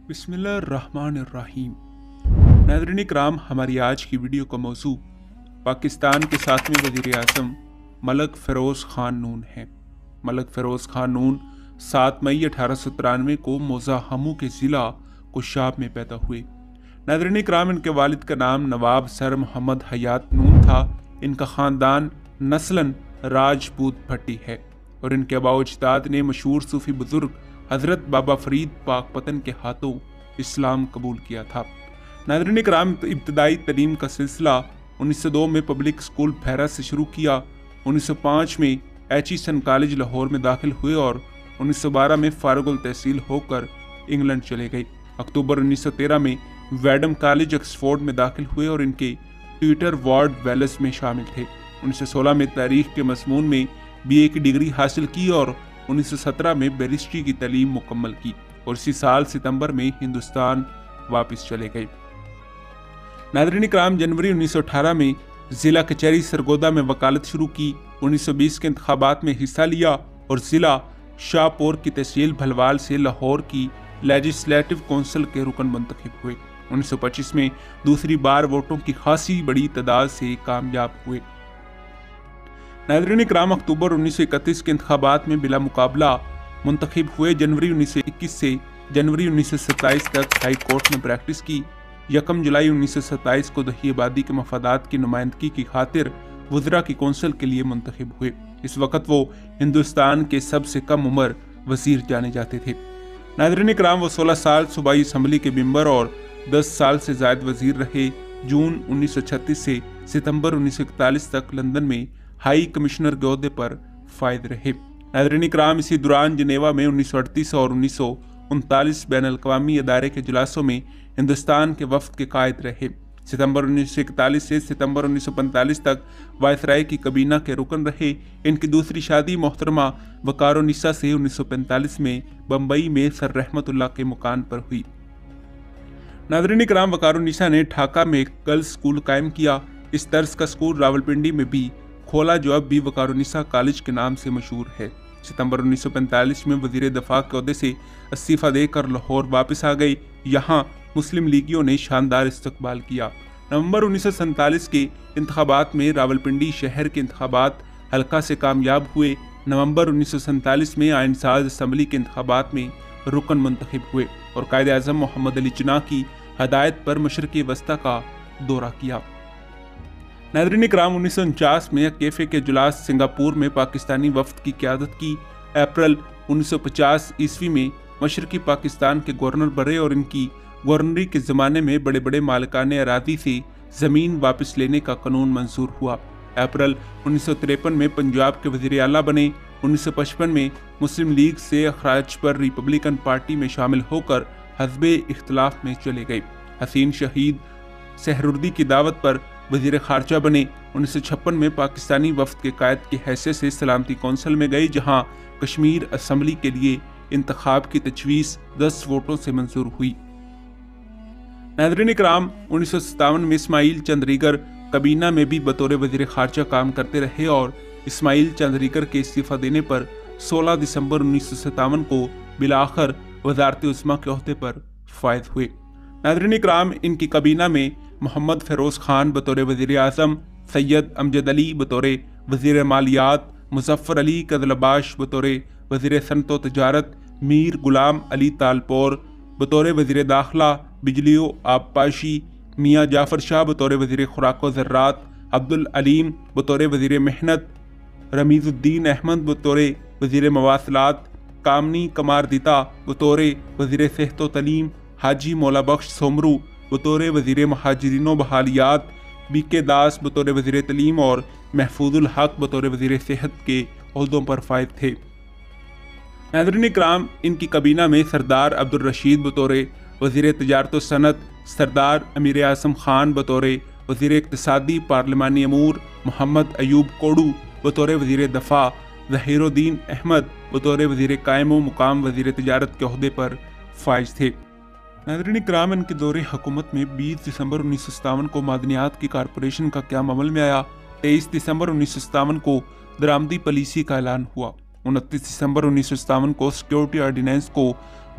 बिस्मिल्लाहिर्रहमानिर्रहीम। नाज़रीन इकराम, हमारी आज की वीडियो का मौजू पाकिस्तान के 7वें वज़ीर आज़म मलक फ़िरोज़ ख़ान नून है। मलक फ़िरोज़ ख़ान नून 7 मई 1893 को मोज़ाहमू के ज़िला कुशाब में पैदा हुए। नाज़रीन इकराम, इनके वालिद का नाम नवाब सर मोहम्मद हयात नून था। इनका ख़ानदान नस्लन राजपूत भट्टी है और इनके अबाउजदाद ने मशहूर सूफ़ी बुज़ुर्ग हज़रत बाबा फ़रीद पाकपतन के हाथों इस्लाम कबूल किया था। नाज़रीन इकराम, इब्तदाई तलीम का सिलसिला 1902 में पब्लिक स्कूल भैरा से शुरू किया। 1905 में एचिसन कॉलेज लाहौर में दाखिल हुए और 1912 में फारुगुल तहसील होकर इंग्लैंड चले गए। अक्टूबर 1913 में वैडम कॉलेज ऑक्सफोर्ड में दाखिल हुए और इनके ट्यूटर वार्ड वेल्स में शामिल थे। 1916 में तारीख के मज़मून में BA की डिग्री हासिल की और 1917 में बैरिस्ट्री की तालीम मुकम्मल की और इसी साल सितंबर में हिंदुस्तान वापस चले गए। नाज़रीन इकराम, जनवरी 1918 में ज़िला कचहरी सरगोदा में वकालत शुरू की। 1920 के इंतखाबात में हिस्सा लिया और ज़िला शाहपुर की तहसील भलवाल से लाहौर की लेजिस्लेटिव कौंसिल के रुकन मुंतखब हुए। 1925 में दूसरी बार वोटों की खासी बड़ी तादाद से कामयाब हुए। नाज़रीन इकराम, अक्टूबर 1931 के इंतखाबात में बिला मुकाबला मुंतखब हुए। जनवरी 1921 से जनवरी 1927 तक हाई कोर्ट में प्रैक्टिस की। 1 जुलाई 1927 को दही आबादी के मफादात की नुमाइंदगी की खातिर वज़रा की कौंसिल के लिए मुंतखब हुए। इस वक्त वो हिंदुस्तान के सबसे कम उम्र वज़ीर जाने जाते थे। नाज़रीन इकराम, वो 16 साल सूबाई असम्बली के मेंबर और 10 साल से ज़ायद वज़ीर रहे। जून 1936 से सितंबर 1941 तक लंदन में हाई कमिश्नर के ओहदे पर फायद रहे। नाज़रीन इकराम, इसी दौरान जनेवा में 1938 और 1939 बैन अल-अक़वामी अदारे के इजलासों में हिंदुस्तान के वफ़द के कायद रहे। सितंबर 1941 से सितंबर 1945 तक वायसराय की कबीना के रुकन रहे। इनकी दूसरी शादी मोहतरमा वकारुन्निसा से 1945 में बम्बई में सर रहमतुल्लाह के मकान पर हुई। नाज़रीन इकराम, वकारुन्निसा ने ढाका में एक गर्ल्स स्कूल कायम किया। इस तर्ज का स्कूल रावलपिंडी में भी खोला जो अब भी वकारुन्निसा कॉलेज के नाम से मशहूर है। सितंबर 1945 में वज़ीर दफ़ा के ओहदे से इस्तीफ़ा देकर लाहौर वापस आ गए। यहाँ मुस्लिम लीगियों ने शानदार इस्तकबाल किया। नवंबर 1947 के इंतखाबात में रावलपिंडी शहर के इंतखाबात हल्का से कामयाब हुए। नवंबर 1947 में आइनसाज असम्बली के इंतखाबात में रुकन मुंतखब हुए और कायद आज़म मोहम्मद अली जिन्ना की हदायत पर मशरक़ी वस्ता का दौरा किया। नाज़रीन इकराम, 1949 में कैफे के इजलास सिंगापुर में पाकिस्तानी वफ़द की क़यादत की। अप्रैल 1950 ईस्वी में मशरक़ी पाकिस्तान के गवर्नर बने और इनकी गवर्नरी के ज़माने में बड़े बड़े मालिकाने अराज़ी से ज़मीन वापस लेने का कानून मंजूर हुआ। अप्रैल 1953 में पंजाब के वज़ीर आला बने। 1955 में मुस्लिम लीग से अखराज पर रिपब्लिकन पार्टी में शामिल होकर हज़्बे इख्तिलाफ में चले गए। हसीन शहीद सहरुद्दी की दावत पर वज़ीर ख़ारजा बने। 1956 में पाकिस्तानी वफ़द के कायद की हैसियत से सलामती कौंसिल में गए, जहां कश्मीर असम्बली के लिए इंतखाब की तजवीज़ 10 वोटों से मंजूर हुई। नाज़रीन इकराम, 1957 में इस्माइल चंद्रीगर कबीना में भी बतौर वज़ीर ख़ारजा काम करते रहे और इस्माइल चंद्रीगर के इस्तीफ़ा देने पर 16 दिसंबर 1957 को बिलाखिर वज़ारत उस्मा के ओहदे पर फायद हुए। नाज़रीन इकराम, इनकी कबीना में मोहम्मद फ़िरोज़ ख़ान बतौर वज़ीर आज़म, सैयद अमजद अली बतौर वज़ीर मालियात, मुज़फ़्फ़र अली कदलबाश बतौर वज़ीर सनत व तजारत, मीर गुलाम अली तालपोर बतौर वज़ीर दाखिला, बिजली व आबपाशी, मियाँ जाफ़र शाह बतौर वज़ीर खुराक व ज़र्रात, अब्दुल अलीम बतौर वज़ीर मेहनत, रमीज़ुद्दीन अहमद बतौर वज़ीर मवासलात, कामनी कमारदिता बतौर वज़ीर सेहत व तलीम, हाजी मौला बख्श सोमरू बतौर वज़ीर महाजिरीन व बहालियात, BK दास बतौर वज़ीर तलीम और महफूजुल हक बतौर वज़ीर सेहत के ओहदों पर फायद थे। नाज़रीन इकराम, इनकी कबीना में सरदार अब्दुल रशीद बतौर वज़ीर तजारत व सनत, सरदार अमीर आज़म ख़ान बतौर वज़ीर इक़्तिसादी पार्लिमानी अमूर, मोहम्मद अयूब कोडू बतौर वज़ीर दफ़ा, ज़हीरुद्दीन अहमद बतौर वज़ीर कायम व मुकाम वज़ीर तजारत के ओहदे पर फाइज थे। नाज़रीन इकराम, इनके दौरे हुकूमत में 20 दिसंबर 1957 को मादनियात की कारपोरेशन का क़याम अमल में आया। 23 दिसंबर 1957 को दरामदी पॉलिसी का ऐलान हुआ। 29 दिसंबर 1957 को सिक्योरिटी ऑर्डिनेंस को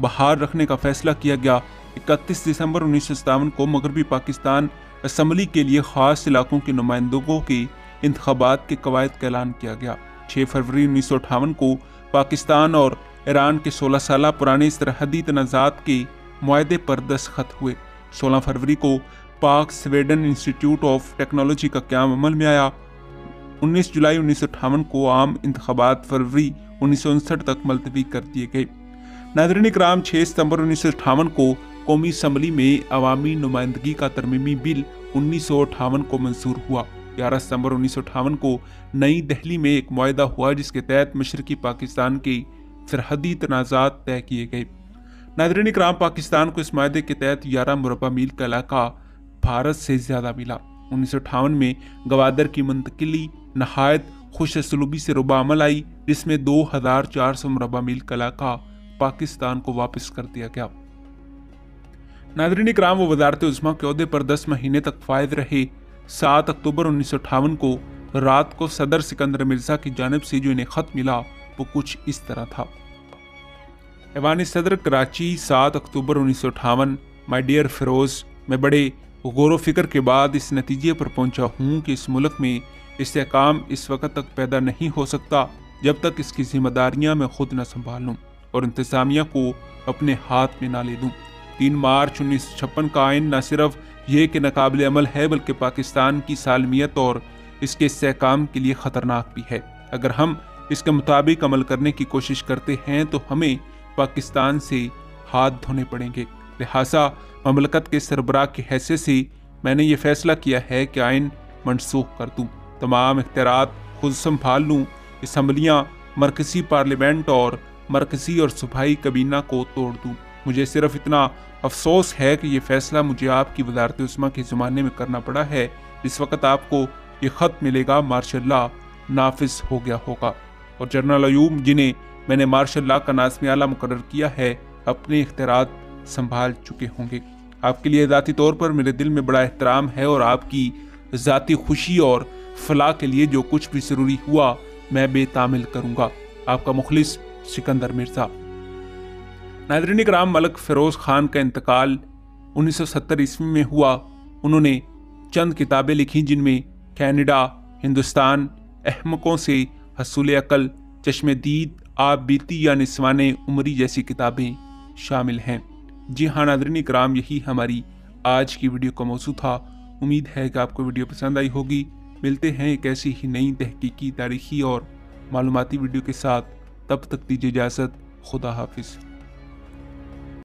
बहाल रखने का फैसला किया गया। 31 दिसंबर 1957 को मगरबी पाकिस्तान असम्बली के लिए खास इलाकों के नुमाइंदों के इंतखाबात के कवायद का ऐलान किया गया। 6 फरवरी 1958 को पाकिस्तान और ईरान के 16 साल पुराने सरहदी तनाज़ात के मुआहदे पर दस्तखत हुए। 16 फरवरी को पाक स्वीडन इंस्टीट्यूट ऑफ टेक्नोलॉजी का क़याम अमल में आया। 19 जुलाई 1958 को आम इंतखाबात फरवरी 1959 तक मुलतवी कर दिए गए। नाज़रीन इकराम, 6 सितंबर 1958 को कौमी असम्बली में अवामी नुमाइंदगी का तरमीमी बिल 1958 को मंजूर हुआ। 11 सितंबर 1958 को नई दिल्ली में एक मुआहदा हुआ जिसके तहत मशरकी पाकिस्तान के सरहदी तनाज़ात तय किए गए। नाज़रीन इकराम, पाकिस्तान को इस मुआहदे के तहत 11 मुरबा मील का इलाका भारत से ज़्यादा मिला। 1958 में गवादर की मुंतकिली नहायत खुश असलूबी से रुबा अमल आई, जिसमें 2400 मुरबा मील का इलाका पाकिस्तान को वापस कर दिया गया। नाज़रीन इकराम, वो वज़ारत उज़्मा के ओहदे पर 10 महीने तक फायद रहे। 7 अक्टूबर 1958 को रात को सदर सिकंदर मिर्ज़ा की जानिब से जो इन्हें ख़त मिला वो कुछ इस तरह था। ऐवान सदर कराची, 7 अक्टूबर 1958। माय डियर फिरोज़, मैं बड़े गौर व फिक्र के बाद इस नतीजे पर पहुंचा हूं कि इस मुल्क में इस्तेहकाम इस वक्त तक पैदा नहीं हो सकता जब तक इसकी जिम्मेदारियां मैं खुद न संभाल लूँ और इंतज़ामिया को अपने हाथ में ना ले दूँ। 3 मार्च 1956 का आइन न सिर्फ ये कि नाकाबिल अमल है बल्कि पाकिस्तान की सालमियत और इसके इस्तेहकाम के लिए ख़तरनाक भी है। अगर हम इसके मुताबिक अमल करने की कोशिश करते हैं तो हमें पाकिस्तान से हाथ धोने पड़ेंगे। लिहाजा ममलकत के सरबराह की हैसियत से मैंने ये फैसला किया है कि आइन मनसूख कर दूँ, तमाम इख्तियारात खुद संभाल लूँ, असम्बलियाँ, मरकज़ी पार्लियामेंट और मरकज़ी और सूबाई कबीना को तोड़ दूँ। मुझे सिर्फ इतना अफसोस है कि ये फैसला मुझे आपकी वज़ारत उज़्मा के ज़माने में करना पड़ा है। जिस वक्त आपको ये ख़त मिलेगा मार्शल लॉ नाफिज हो गया होगा और जनरल अयूब, जिन्हें मैंने मार्शल लॉ का नाज़िम आला मुकर्रर किया है, अपने इख्तियारात संभाल चुके होंगे। आपके लिए ज़ाती तौर पर मेरे दिल में बड़ा एहतराम है और आपकी ज़ाती खुशी और फलाह के लिए जो कुछ भी ज़रूरी हुआ मैं बेतामिल करूँगा। आपका मुखलिस सिकंदर मिर्ज़ा। नाज़रीन इकराम, मलक फ़िरोज़ ख़ान का इंतकाल 1970 ईस्वी में हुआ। उन्होंने चंद किताबें लिखी जिनमें कैनेडा, हिंदुस्तान, अहमकों से हसूल अकल, चश्मे दीद, आप बीती या निस्वाने उमरी जैसी किताबें शामिल हैं। जी हाँ नाज़रीन इकराम, यही हमारी आज की वीडियो का मौजू था। उम्मीद है कि आपको वीडियो पसंद आई होगी। मिलते हैं एक ऐसी ही नई तहकीकी, तारीखी और मालूमाती वीडियो के साथ। तब तक दीजिए इजाज़त। खुदा हाफिज़।